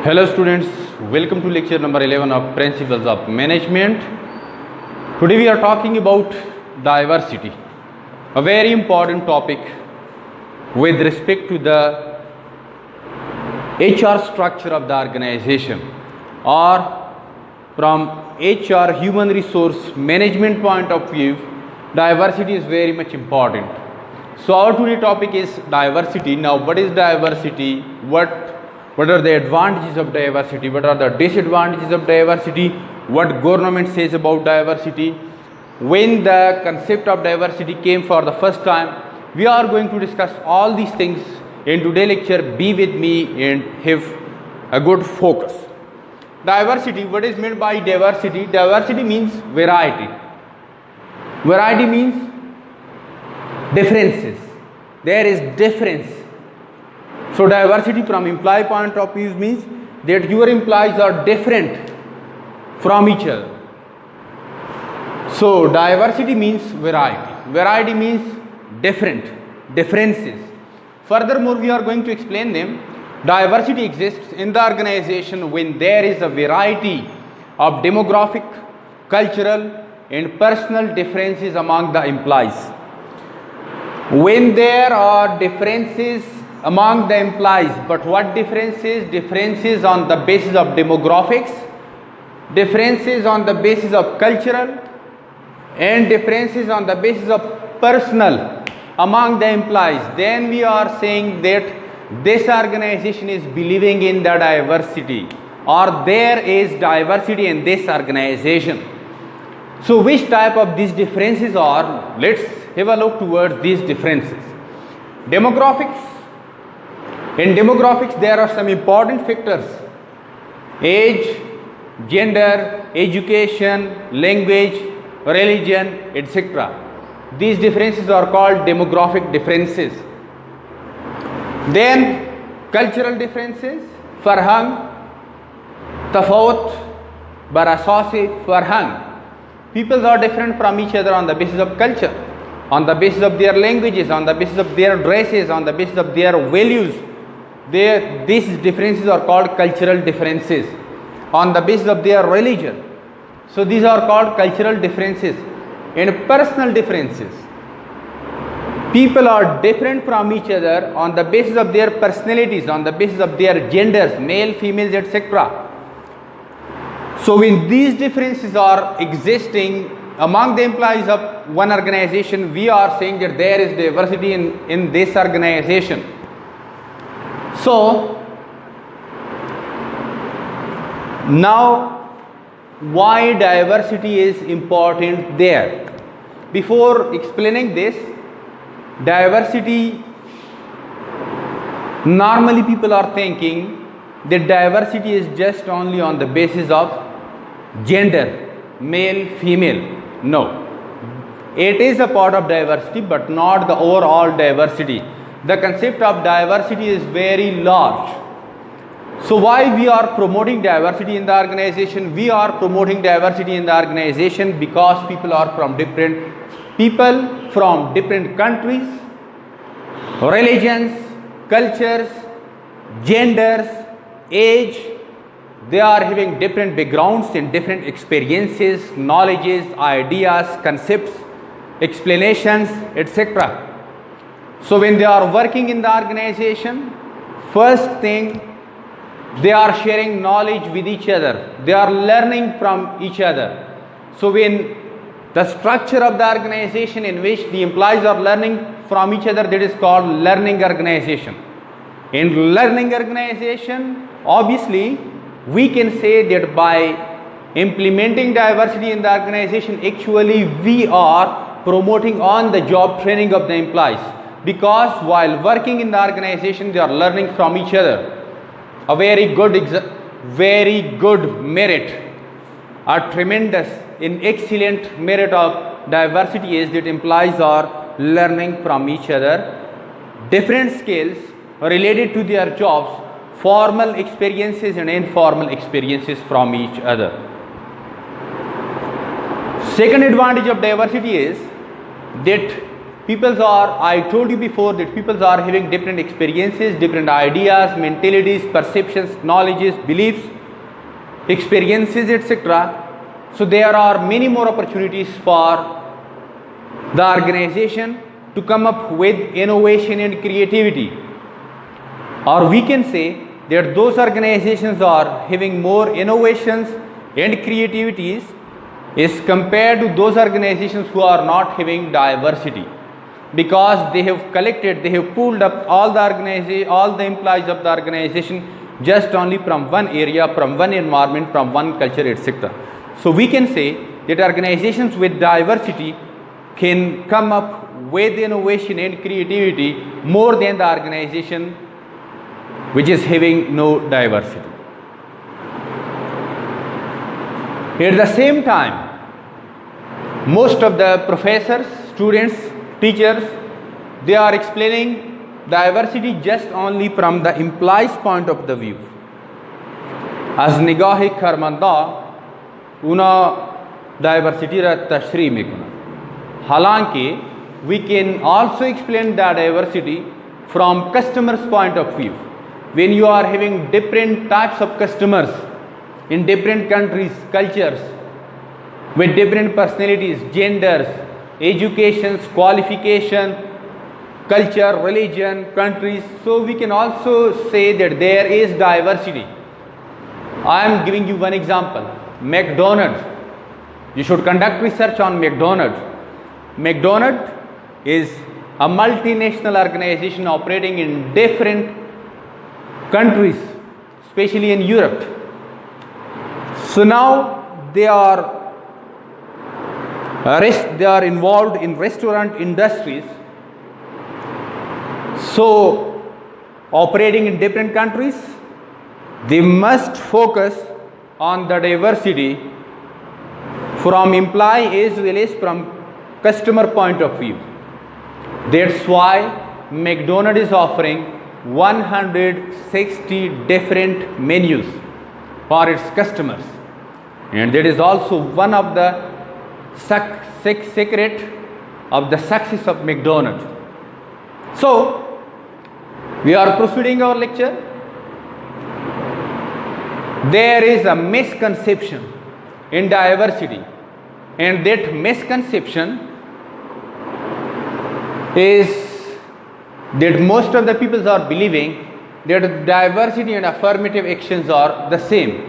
Hello students, welcome to lecture number 11 of Principles of Management. Today we are talking about diversity, a very important topic with respect to the HR structure of the organization, or from HR human resource management point of view, diversity is very much important. So our today topic is diversity. Now what is diversity? What are the advantages of diversity? What are the disadvantages of diversity? What government says about diversity? When the concept of diversity came for the first time, we are going to discuss all these things in today's lecture. Be with me and have a good focus. Diversity, what is meant by diversity? Diversity means variety. Variety means differences. There is difference. So diversity from employee point of view means that your employees are different from each other. So diversity means variety. Variety means differences. Furthermore, we are going to explain them. Diversity exists in the organization when there is a variety of demographic, cultural and personal differences among the employees. When there are differences among the employees, but what differences? Differences on the basis of demographics, differences on the basis of cultural, and differences on the basis of personal among the employees. Then we are saying that this organization is believing in the diversity, or there is diversity in this organization. So which type of these differences are? Let's have a look towards these differences. Demographics. In demographics, there are some important factors: age, gender, education, language, religion, etc. These differences are called demographic differences. Then cultural differences, farhang, tafawut, bar asasi farhang. People are different from each other on the basis of culture, on the basis of their languages, on the basis of their dresses, on the basis of their values. These differences are called cultural differences, on the basis of their religion. So these are called cultural differences. And personal differences. People are different from each other on the basis of their personalities, on the basis of their genders, male, females, etc. So when these differences are existing among the employees of one organization, we are saying that there is diversity in this organization. So now why diversity is important there? Before explaining this, diversity, normally people are thinking that diversity is just only on the basis of gender, male, female. No, it is a part of diversity, but not the overall diversity. The concept of diversity is very large. So why we are promoting diversity in the organization? We are promoting diversity in the organization because people from different countries, religions, cultures, genders, age. They are having different backgrounds and different experiences, knowledges, ideas, concepts, explanations, etc. So when they are working in the organization, first thing, they are sharing knowledge with each other. They are learning from each other. So when the structure of the organization in which the employees are learning from each other, that is called learning organization. In learning organization, obviously, we can say that by implementing diversity in the organization, actually we are promoting on the job training of the employees. Because while working in the organization, they are learning from each other. A very good merit, a tremendous and excellent merit of diversity is that employees are learning from each other different skills related to their jobs, formal experiences and informal experiences from each other. Second advantage of diversity is that I told you before that people are having different experiences, different ideas, mentalities, perceptions, knowledges, beliefs, experiences, etc. So there are many more opportunities for the organization to come up with innovation and creativity. Or we can say that those organizations are having more innovations and creativities is compared to those organizations who are not having diversity, because they have collected, they have pulled up all the employees of the organization just only from one area, from one environment, from one culture, etc. So we can say that organizations with diversity can come up with innovation and creativity more than the organization which is having no diversity. At the same time, most of the professors, students, teachers, they are explaining diversity just only from the employee's point of the view. از نگاه کارمندا اونا diversity را تشریح میکنن. حالانکه we can also explain the diversity from customer's point of view. When you are having different types of customers in different countries, cultures, with different personalities, genders, educations, qualification, culture, religion, countries, so we can also say that there is diversity. I am giving you one example. McDonald's. You should conduct research on McDonald's. McDonald's is a multinational organization operating in different countries, especially in Europe. So now they are involved in restaurant industries. So operating in different countries, they must focus on the diversity from employee as well as from customer point of view. That's why McDonald's is offering 160 different menus for its customers, and that is also one of the secret of the success of McDonald's. So we are proceeding our lecture. There is a misconception in diversity, and that misconception is that most of the people are believing that diversity and affirmative actions are the same.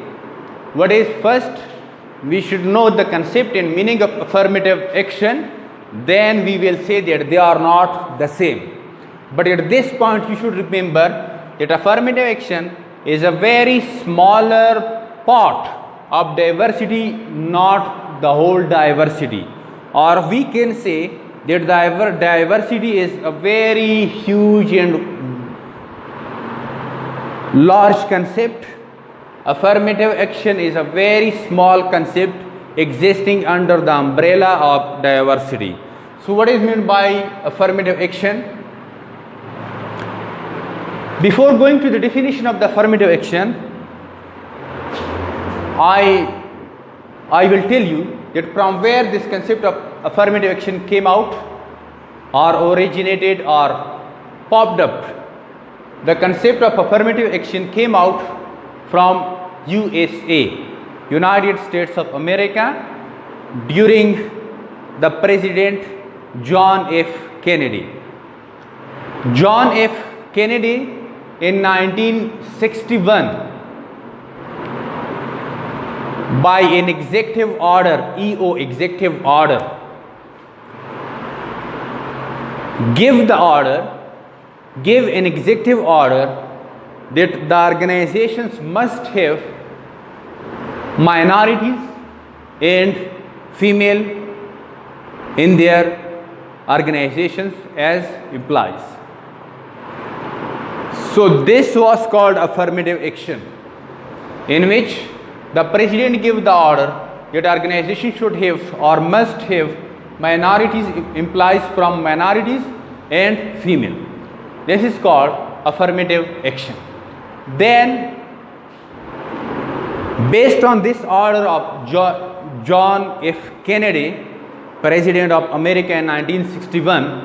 What is first? We should know the concept and meaning of affirmative action, then we will say that they are not the same. But at this point you should remember that affirmative action is a very smaller part of diversity, not the whole diversity. Or we can say that diversity is a very huge and large concept. Affirmative action is a very small concept existing under the umbrella of diversity. So what is meant by affirmative action? Before going to the definition of the affirmative action, I will tell you that from where this concept of affirmative action came out or originated or popped up. The concept of affirmative action came out from USA, United States of America, during the President John F. Kennedy. John F. Kennedy in 1961, by an executive order, EO executive order, give an executive order that the organizations must have minorities and female in their organizations as employees. So this was called affirmative action, in which the president gave the order that organization should have or must have minorities, employees from minorities and female. This is called affirmative action. Then, based on this order of John F. Kennedy, President of America in 1961,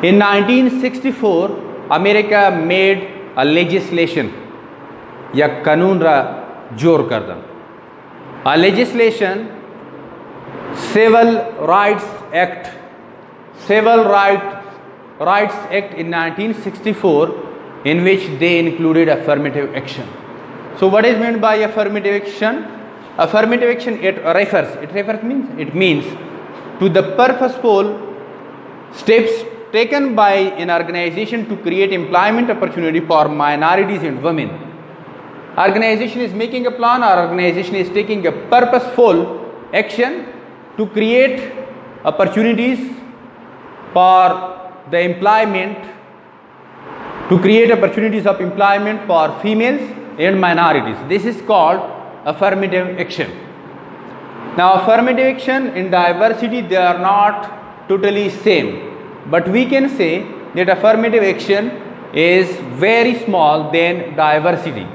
In 1964, America made a legislation या कानून रा जोर कर दन. A legislation, Civil Rights Act, Civil Rights Act in 1964, in which they included affirmative action. So what is meant by affirmative action? Affirmative action, it means to the purposeful steps taken by an organization to create employment opportunity for minorities and women. Organization is making a plan, or organization is taking a purposeful action to create opportunities for the employment, to create opportunities of employment for females and minorities. This is called affirmative action. Now affirmative action and diversity, they are not totally same, but we can say that affirmative action is very small than diversity.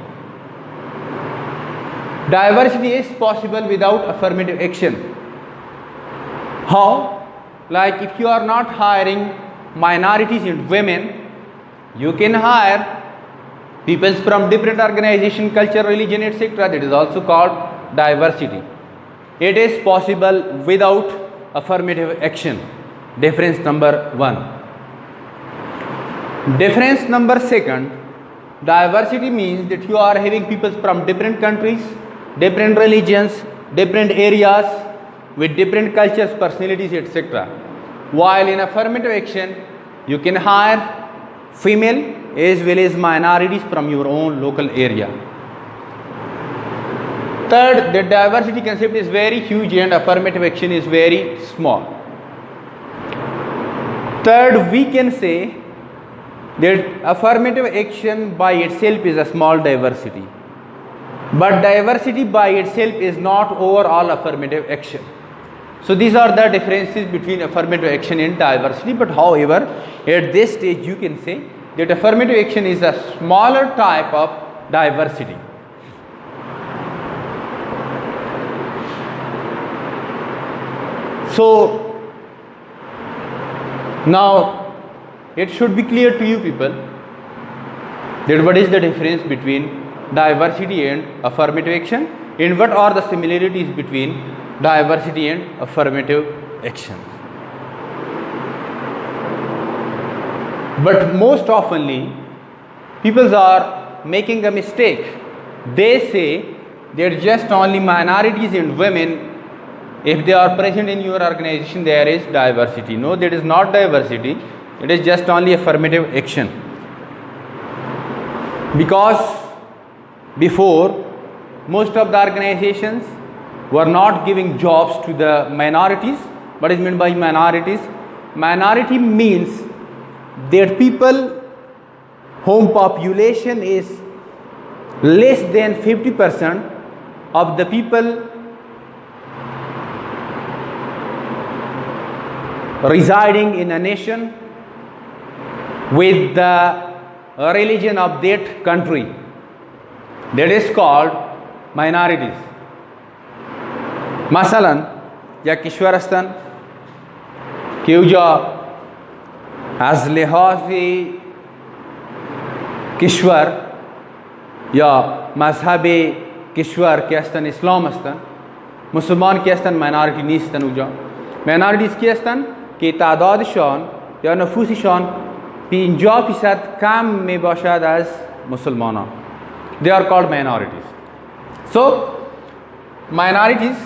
Diversity is possible without affirmative action. How? Like if you are not hiring minorities and women, you can hire people from different organization, culture, religion, etc. That is also called diversity. It is possible without affirmative action. Difference number one. Difference number second, diversity means that you are having people from different countries, different religions, different areas, with different cultures, personalities, etc. While in affirmative action, you can hire female as well as minorities from your own local area. Third, the diversity concept is very huge and affirmative action is very small. Third, we can say that affirmative action by itself is a small diversity, but diversity by itself is not overall affirmative action. So these are the differences between affirmative action and diversity. But however, at this stage you can say that affirmative action is a smaller type of diversity. So now it should be clear to you people that what is the difference between diversity and affirmative action, and what are the similarities between diversity and affirmative action. But most oftenly people are making a mistake. They say that just only minorities and women, if they are present in your organization, there is diversity. No, that is not diversity. It is just only affirmative action. Because before, most of the organizations were not giving jobs to the minorities. What is meant by minorities? Minority means that people whom population is less than 50% of the people residing in a nation with the religion of that country. That is called minorities. مثلا یا کشور هستند که اوجا از لحاظ کشور یا مذهب کشور که هستند اسلام هستند، مسلمان که هستند میناریتی نیستند. اوجا میناریتیز کی هستند که تعدادشان یا نفوسشان 50% کم می باشد از مسلمانان. They are called minorities. So minorities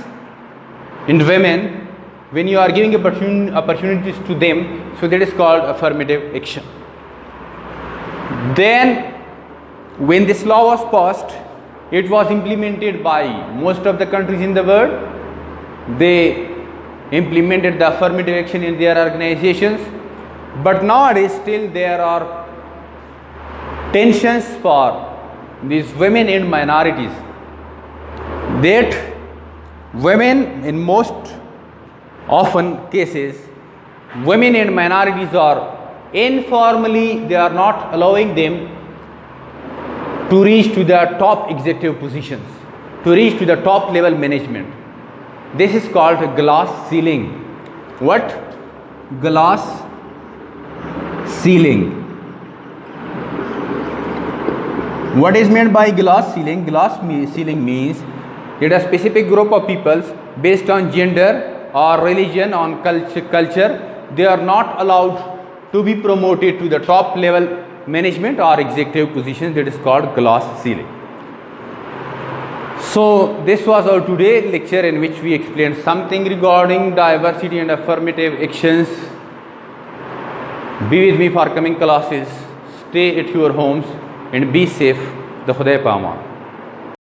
and women, when you are giving opportunities to them, so that is called affirmative action. Then when this law was passed, it was implemented by most of the countries in the world. They implemented the affirmative action in their organizations, but nowadays still there are tensions for these women and minorities, that women, in most often cases, women and minorities are informally, they are not allowing them to reach to the top executive positions, to reach to the top level management. This is called a glass ceiling. What? Glass ceiling. What is meant by glass ceiling? Ceiling means that a specific group of peoples based on gender or religion, on culture, they are not allowed to be promoted to the top level management or executive positions. That is called glass ceiling. So this was our today lecture in which we explained something regarding diversity and affirmative actions. Be with me for coming classes. Stay at your homes and be safe. The Khuday Paaman.